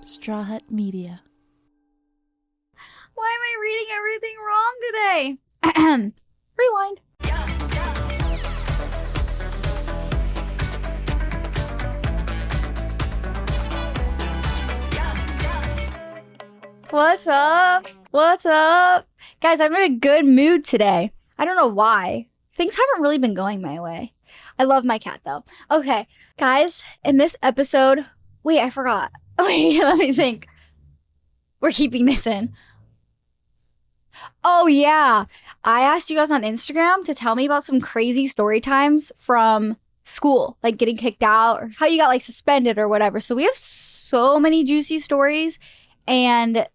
Straw Hut Media. Why am I reading everything wrong today? Rewind. What's up? What's up? Guys, I'm in a good mood today. I don't know why. Things haven't really been going my way. I love my cat though. Okay, guys, in this episode, wait, I forgot. Wait, let me think. We're keeping this in. Oh yeah, I asked you guys on Instagram to tell me about some crazy story times from school, like getting kicked out or how you got like suspended or whatever. So we have so many juicy stories, and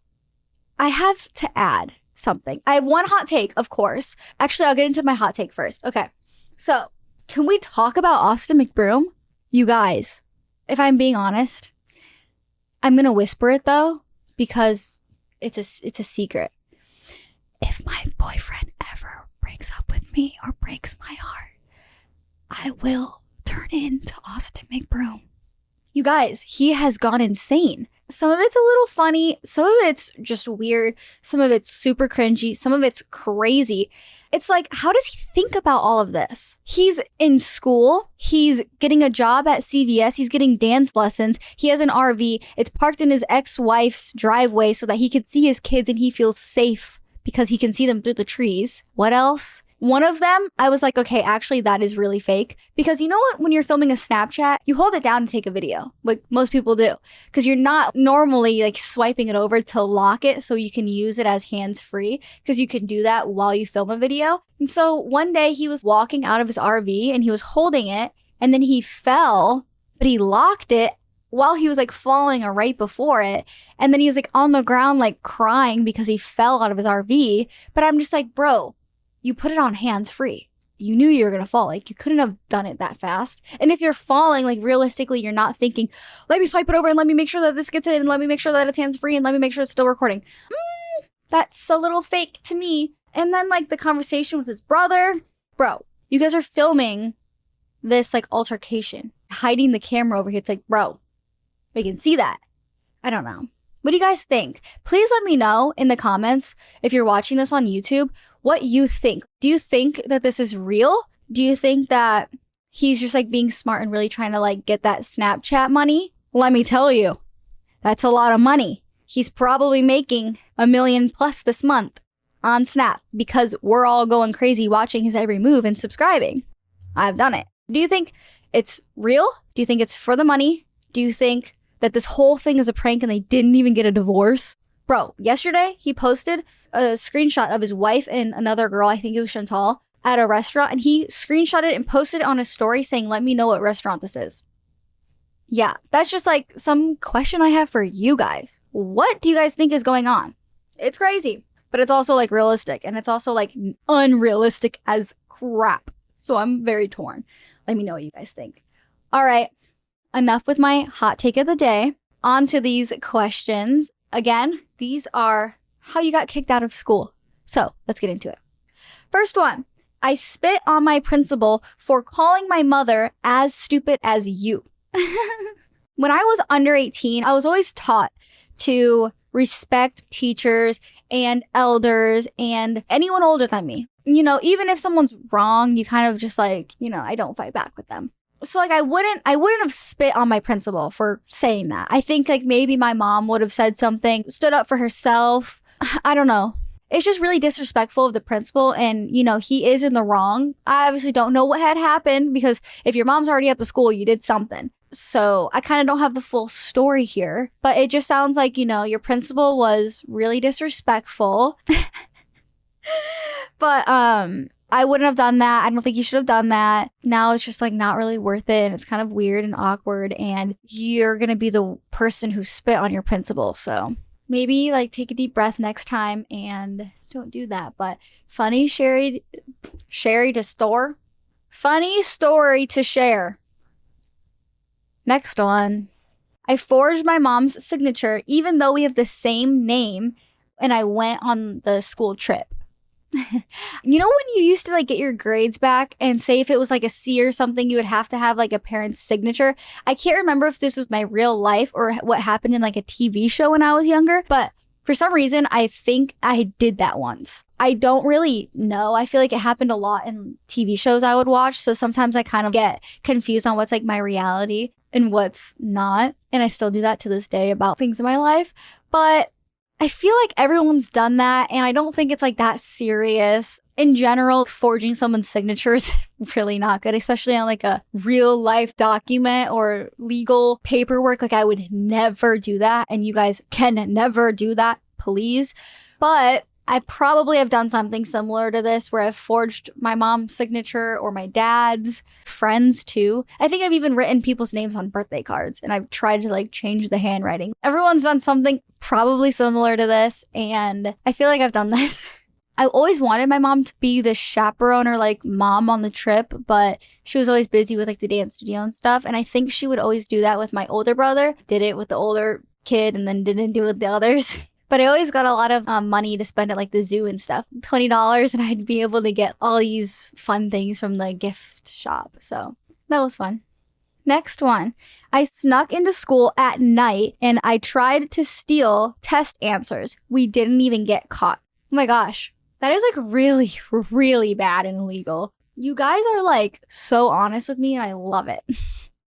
I have to add something. I have one hot take, of course. Actually, I'll get into my hot take first. Okay, so can we talk about Austin McBroom? You guys, if I'm being honest, I'm gonna whisper it though because it's a secret. If my boyfriend ever breaks up with me or breaks my heart, I will turn into Austin McBroom. You guys, he has gone insane. Some of it's a little funny. Some of it's just weird. Some of it's super cringy. Some of it's crazy. It's like, how does he think about all of this? He's in school. He's getting a job at CVS. He's getting dance lessons. He has an RV. It's parked in his ex-wife's driveway so that he can see his kids and he feels safe because he can see them through the trees. What else? One of them, I was like, okay, actually that is really fake. Because you know what? When you're filming a Snapchat, you hold it down and take a video, like most people do. Because you're not normally like swiping it over to lock it so you can use it as hands-free. Because you can do that while you film a video. And so one day he was walking out of his RV and he was holding it. And then he fell, but he locked it while he was like falling or right before it. And then he was like on the ground like crying because he fell out of his RV. But I'm just like, bro, you put it on hands free. You knew you were going to fall. Like, you couldn't have done it that fast. And if you're falling, like, realistically, you're not thinking, let me swipe it over and let me make sure that this gets in and let me make sure that it's hands free and let me make sure it's still recording. That's a little fake to me. And then, like, the conversation with his brother. Bro, you guys are filming this, like, altercation. Hiding the camera over here. It's like, bro, we can see that. I don't know. What do you guys think? Please let me know in the comments if you're watching this on YouTube what you think. Do you think that this is real? Do you think that he's just like being smart and really trying to like get that Snapchat money? Let me tell you, that's a lot of money. He's probably making $1 million plus this month on Snap because we're all going crazy watching his every move and subscribing. I've done it. Do you think it's real? Do you think it's for the money? Do you think that this whole thing is a prank and they didn't even get a divorce? Bro, yesterday he posted a screenshot of his wife and another girl, I think it was Chantal, at a restaurant, and he screenshot it and posted it on his story saying, let me know what restaurant this is. Yeah, that's just like some question I have for you guys. What do you guys think is going on? It's crazy, but it's also like realistic, and it's also like unrealistic as crap. So I'm very torn. Let me know what you guys think. All right, enough with my hot take of the day. On to these questions. Again, these are how you got kicked out of school. So let's get into it. First one, I spit on my principal for calling my mother as stupid as you. When I was under 18, I was always taught to respect teachers and elders and anyone older than me. You know, even if someone's wrong, you kind of just like, you know, I don't fight back with them. So like I wouldn't have spit on my principal for saying that. I think like maybe my mom would have said something, stood up for herself. I don't know. It's just really disrespectful of the principal, and you know, he is in the wrong. I obviously don't know what had happened because if your mom's already at the school, you did something. So I kind of don't have the full story here, but it just sounds like, you know, your principal was really disrespectful. But I wouldn't have done that. I don't think you should have done that. Now it's just like not really worth it, and it's kind of weird and awkward, and you're going to be the person who spit on your principal. So maybe like take a deep breath next time and don't do that. But funny Sherry to store. Funny story to share. Next one. I forged my mom's signature even though we have the same name and I went on the school trip. You know when you used to like get your grades back and say if it was like a C or something, you would have to have like a parent's signature? I can't remember if this was my real life or what happened in like a TV show when I was younger, but for some reason, I think I did that once. I don't really know. I feel like it happened a lot in TV shows I would watch. So sometimes I kind of get confused on what's like my reality and what's not. And I still do that to this day about things in my life. But I feel like everyone's done that. And I don't think it's like that serious. In general, forging someone's signature is really not good, especially on like a real life document or legal paperwork. Like I would never do that. And you guys can never do that, please. But I probably have done something similar to this where I've forged my mom's signature or my dad's, friends too. I think I've even written people's names on birthday cards and I've tried to like change the handwriting. Everyone's done something probably similar to this. And I feel like I've done this. I always wanted my mom to be the chaperone or like mom on the trip, but she was always busy with like the dance studio and stuff. And I think she would always do that with my older brother, did it with the older kid and then didn't do it with the others. But I always got a lot of money to spend at like the zoo and stuff, $20, and I'd be able to get all these fun things from the gift shop. So that was fun. Next one. I snuck into school at night and I tried to steal test answers. We didn't even get caught. Oh my gosh. That is like really, really bad and illegal. You guys are like so honest with me and I love it.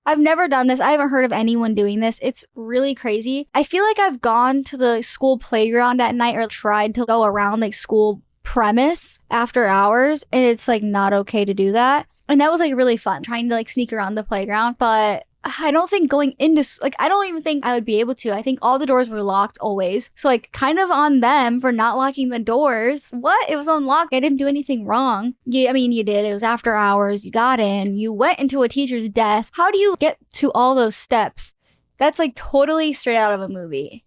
I've never done this. I haven't heard of anyone doing this. It's really crazy. I feel like I've gone to the school playground at night or tried to go around like school premise after hours and it's like not okay to do that. And that was like really fun trying to like sneak around the playground. But I don't think going into, like, I don't even think I would be able to. I think all the doors were locked always. So, like, kind of on them for not locking the doors. What? It was unlocked. I didn't do anything wrong. Yeah, I mean, you did. It was after hours. You got in. You went into a teacher's desk. How do you get to all those steps? That's, like, totally straight out of a movie.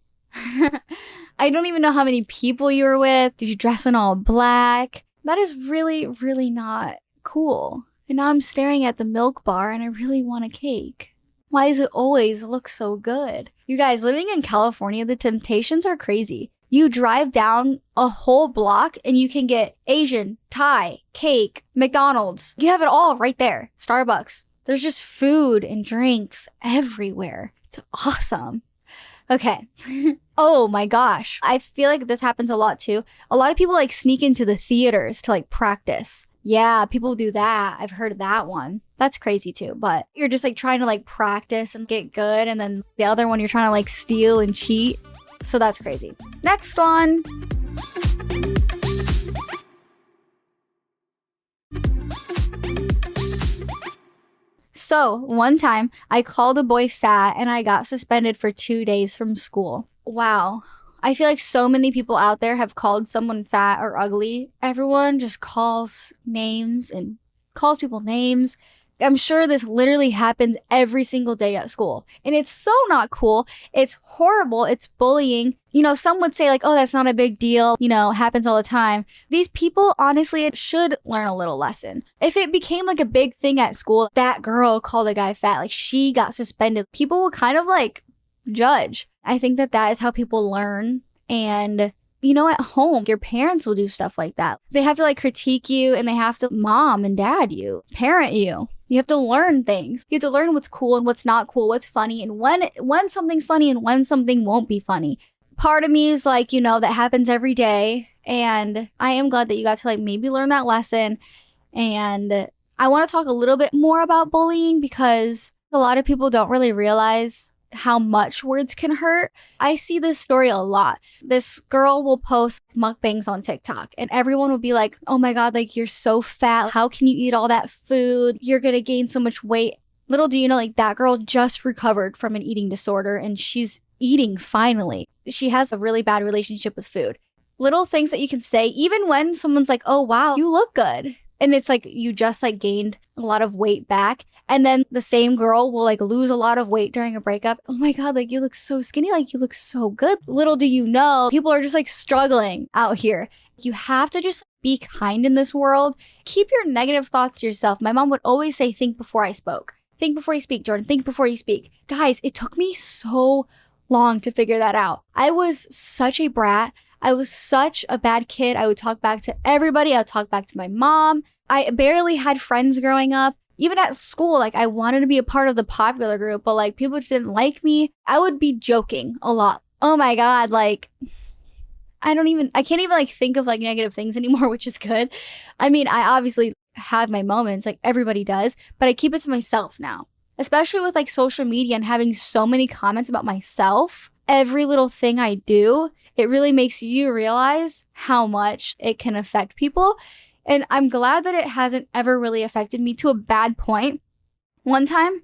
I don't even know how many people you were with. Did you dress in all black? That is really, really not cool. And now I'm staring at the milk bar and I really want a cake. Why does it always look so good? You guys, living in California, the temptations are crazy. You drive down a whole block and you can get Asian, Thai, cake, McDonald's. You have it all right there. Starbucks. There's just food and drinks everywhere. It's awesome. Okay. Oh my gosh. I feel like this happens a lot too. A lot of people like sneak into the theaters to like practice. Yeah, people do that. I've heard of that one. That's crazy too. But you're just like trying to like practice and get good. And then the other one, you're trying to like steal and cheat. So that's crazy. Next one. So one time I called a boy fat and I got suspended for 2 days from school. Wow. I feel like so many people out there have called someone fat or ugly. Everyone just calls names and calls people names. I'm sure this literally happens every single day at school. And it's so not cool. It's horrible. It's bullying. You know, some would say like, oh, that's not a big deal. You know, happens all the time. These people, honestly, should learn a little lesson. If it became like a big thing at school, that girl called a guy fat, like she got suspended, people would kind of like judge. I think that is how people learn. And, you know, at home, your parents will do stuff like that. They have to like critique you and they have to mom and dad you, parent you. You have to learn things. You have to learn what's cool and what's not cool, what's funny, and when something's funny and when something won't be funny. Part of me is like, you know, that happens every day. And I am glad that you got to like maybe learn that lesson. And I want to talk a little bit more about bullying because a lot of people don't really realize how much words can hurt. I see this story a lot. This girl will post mukbangs on TikTok and everyone will be like, oh my God, like you're so fat. How can you eat all that food? You're going to gain so much weight. Little do you know, like that girl just recovered from an eating disorder and she's eating finally. She has a really bad relationship with food. Little things that you can say, even when someone's like, oh wow, you look good. And it's like you just like gained a lot of weight back. And then the same girl will like lose a lot of weight during a breakup. Oh my God, like you look so skinny, like you look so good. Little do you know, people are just like struggling out here. You have to just be kind in this world. Keep your negative thoughts to yourself. My mom would always say, think before I spoke. Think before you speak, Jordyn. Think before you speak. Guys, it took me so long to figure that out. I was such a brat. I was such a bad kid. I would talk back to everybody. I would talk back to my mom. I barely had friends growing up. Even at school, like I wanted to be a part of the popular group, but like people just didn't like me. I would be joking a lot. Oh my God, like I can't even like think of like negative things anymore, which is good. I mean, I obviously have my moments like everybody does, but I keep it to myself now, especially with like social media and having so many comments about myself. Every little thing I do, it really makes you realize how much it can affect people. And I'm glad that it hasn't ever really affected me to a bad point. One time,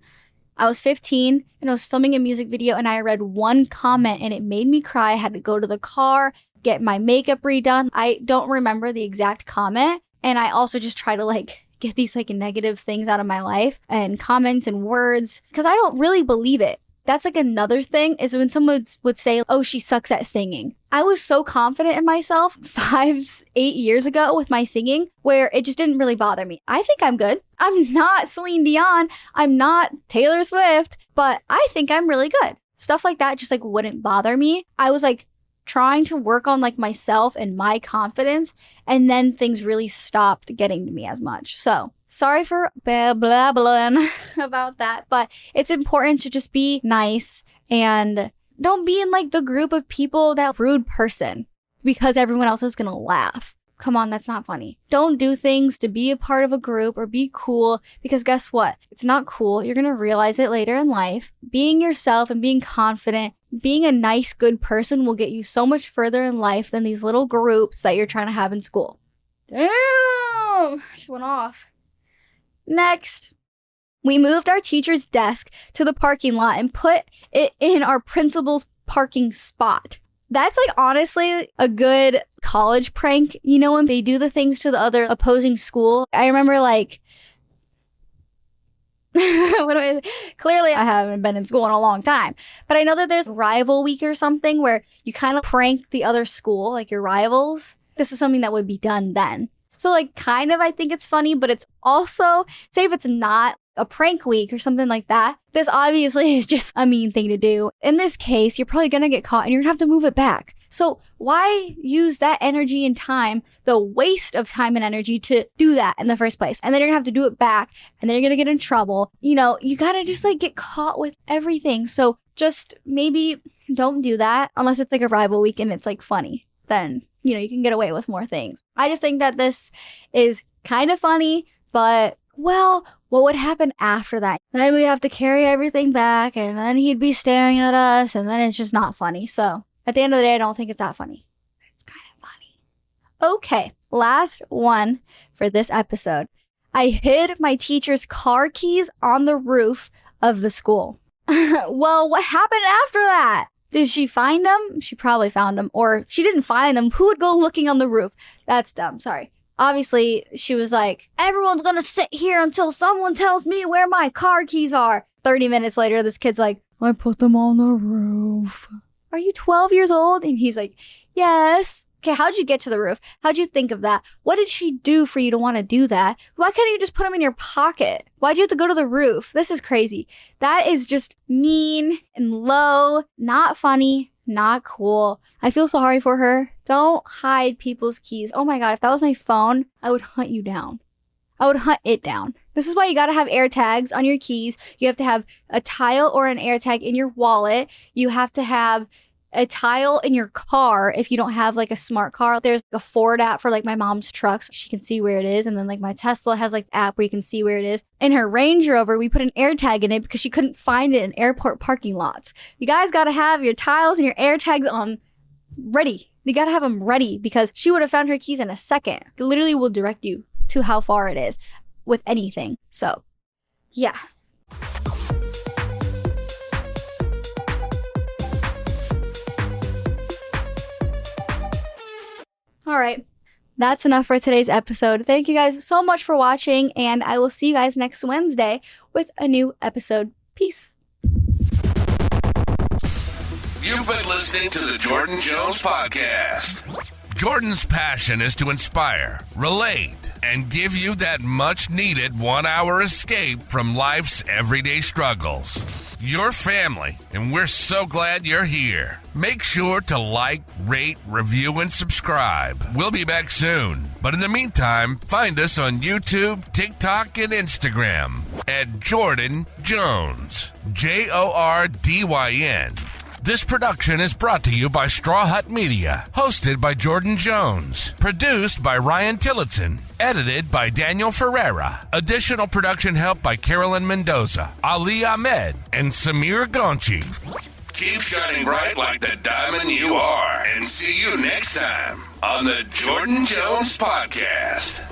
I was 15 and I was filming a music video and I read one comment and it made me cry. I had to go to the car, get my makeup redone. I don't remember the exact comment. And I also just try to like get these like negative things out of my life and comments and words because I don't really believe it. That's like another thing is when someone would say, oh, she sucks at singing. I was so confident in myself 5-8 years ago with my singing where it just didn't really bother me. I think I'm good. I'm not Celine Dion. I'm not Taylor Swift, but I think I'm really good. Stuff like that just like wouldn't bother me. I was like trying to work on like myself and my confidence, and then things really stopped getting to me as much. So sorry for blah blah about that, but it's important to just be nice and don't be in like the group of people that rude person because everyone else is gonna laugh. Come on, that's not funny. Don't do things to be a part of a group or be cool because guess what? It's not cool. You're gonna realize it later in life. Being yourself and being confident, being a nice, good person will get you so much further in life than these little groups that you're trying to have in school. Damn! I just went off. Next, we moved our teacher's desk to the parking lot and put it in our principal's parking spot. That's like honestly a good college prank, you know, when they do the things to the other opposing school. I remember like, clearly I haven't been in school in a long time, but I know that there's rival week or something where you kind of prank the other school, like your rivals. This is something that would be done then. So like kind of I think it's funny, but it's also, say if it's not a prank week or something like that, this obviously is just a mean thing to do. In this case, you're probably going to get caught and you're going to have to move it back. So why use that energy and time, the waste of time and energy to do that in the first place? And then you're going to have to do it back and then you're going to get in trouble. You know, you got to just like get caught with everything. So just maybe don't do that unless it's like a rival week and it's like funny. Then, you know, you can get away with more things. I just think that this is kind of funny, but well, what would happen after that? Then we'd have to carry everything back and then he'd be staring at us and then it's just not funny. So at the end of the day, I don't think it's that funny. It's kind of funny. Okay, last one for this episode. I hid my teacher's car keys on the roof of the school. Well, what happened after that? Did she find them? She probably found them. Or she didn't find them. Who would go looking on the roof? That's dumb. Sorry. Obviously, she was like, everyone's going to sit here until someone tells me where my car keys are. 30 minutes later, this kid's like, I put them on the roof. Are you 12 years old? And he's like, yes. Okay, how'd you get to the roof? How'd you think of that? What did she do for you to want to do that? Why can't you just put them in your pocket? Why'd you have to go to the roof? This is crazy. That is just mean and low, not funny, not cool. I feel sorry for her. Don't hide people's keys. Oh my God, if that was my phone, I would hunt you down. I would hunt it down. This is why you gotta have air tags on your keys. You have to have a tile or an air tag in your wallet. You have to have a tile in your car if you don't have like a smart car. There's a Ford app for like my mom's trucks. She can see where it is. And then like my Tesla has like the app where you can see where it is. In her Range Rover, we put an air tag in it because she couldn't find it in airport parking lots. You guys gotta have your tiles and your air tags on ready. You gotta have them ready because she would have found her keys in a second. It literally will direct you to how far it is with anything. So yeah. All right, that's enough for today's episode. Thank you guys so much for watching, and I will see you guys next Wednesday with a new episode. Peace. You've been listening to the Jordyn Jones Podcast. Jordyn's passion is to inspire, relate, and give you that much-needed one-hour escape from life's everyday struggles. your family, and we're so glad you're here. Make sure to like, rate, review, and subscribe. We'll be back soon. But in the meantime, find us on YouTube, TikTok, and Instagram at Jordyn Jones. Jordyn. This production is brought to you by Straw Hut Media, hosted by Jordyn Jones, produced by Ryan Tillotson, edited by Daniel Ferreira. Additional production help by Carolyn Mendoza, Ali Ahmed, and Samir Gonchi. Keep shining bright like the diamond you are, and see you next time on the Jordyn Jones Podcast.